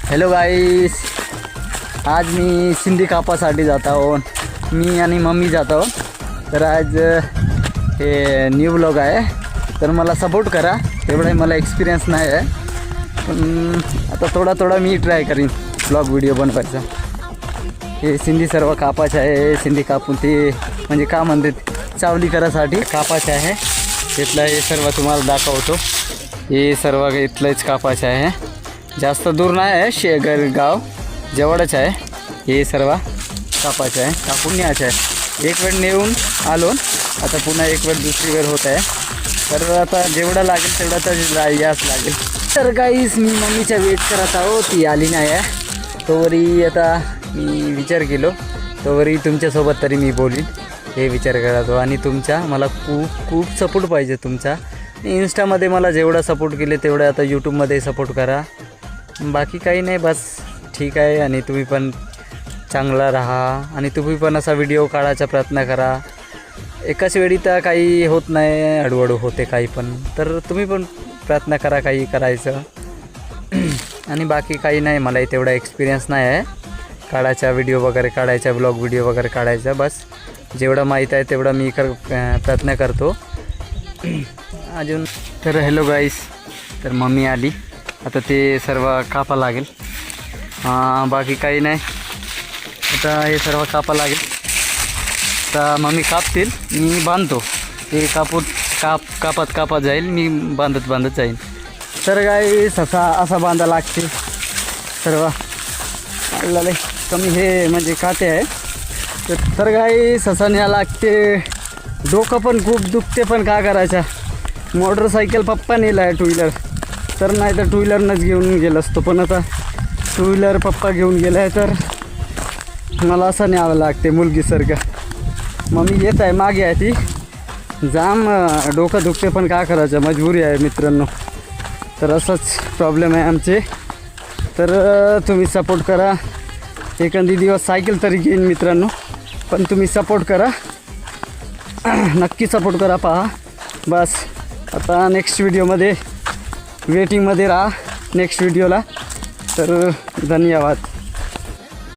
Hello गाईस, आज मी सिंधी कापासाठी जात आहो. मी आणि मम्मी जात आहो. तर आज हे न्यू व्लॉग आहे, तर मला सपोर्ट करा. एवढा मला एक्सपिरियन्स नाही आहे, पण आता थोडा मी ट्राय करीन व्लॉग व्हिडिओ बनवायचा. हे सिंधी सर्व कापाचे आहे. सिंधी कापून ते म्हणजे का म्हणतात चावली करासाठी कापाचे आहे. इथलं हे सर्व तुम्हाला दाखवतो. हे सर्व इथलंच कापाचे आहे. जास्त दूर नाही आहे, गाव जवळच आहे. हे सर्व कापाचे आहे, कापून न्यायचे आहे. एक वेळ नेऊन आलो, आता पुन्हा एक वेळ दुसरी वेळ होत आहे. तर आता जेवढा लागेल तेवढा तर याच लागेल. तर गाईस, मी मम्मीच्या वेट करत आहो, ती आली नाही आहे. तोवरी आता मी विचार केलो, तोवरी तुमच्यासोबत तरी मी बोलीन हे विचार करतो. आणि तुमचा मला खूप सपोर्ट पाहिजे तुमचा. इंस्टामध्ये मला जेवढा सपोर्ट केले तेवढा आता यूट्यूबमध्ये सपोर्ट करा. बाकी काही नाही, बस ठीक आहे. आणि तुम्ही पण चांगला राहा आणि तुम्ही पण असा व्हिडिओ काढायचा प्रयत्न करा. एकाच वेळी तर काही होत नाही, हळूहळू होते काही पण. तर तुम्ही पण प्रयत्न करा काही करायचं. आणि बाकी काही नाही, मला तेवढा एक्सपिरियन्स नाही आहे काढायचा व्हिडिओ वगैरे काढायचा, ब्लॉग व्हिडिओ वगैरे काढायचा. बस जेवढं माहीत आहे तेवढा मी प्रयत्न करतो अजून. तर हॅलो गाईस, तर मम्मी आली, आता ते सर्व कापा लागेल. बाकी काही नाही, आता हे सर्व कापा लागेल. आता मम्मी कापतील, मी बांधतो. ते कापत जाईल, मी बांधत जाईल. तर गाईस असा बांधा लागते सर्व. आपल्याला कमी हे म्हणजे काटे आहे. तर गाईस असा न्या लागते. डोकं पण खूप दुखते, पण का करायचा. मोटरसायकल पप्पा नेला आहे, टू व्हीलर तर नाही तर टू व्हीलरनंच घेऊन गेलो असतो. पण आता टू व्हीलर पप्पा घेऊन गेला आहे, तर मला असं न्यावं लागते मुलगीसारखं. मम्मी येत आहे, मागे आहे ती. जाम डोकं दुखते, पण का करायचं, मजबुरी आहे मित्रांनो. तर असंच प्रॉब्लेम आहे आमचे. तर तुम्ही सपोर्ट करा. एखादी दिवस सायकल तरी घेईन मित्रांनो, पण तुम्ही सपोर्ट करा, नक्की सपोर्ट करा. पहा बस. आता नेक्स्ट व्हिडिओमध्ये वेटिंगमध्ये राहा नेक्स्ट व्हिडिओला. तर धन्यवाद.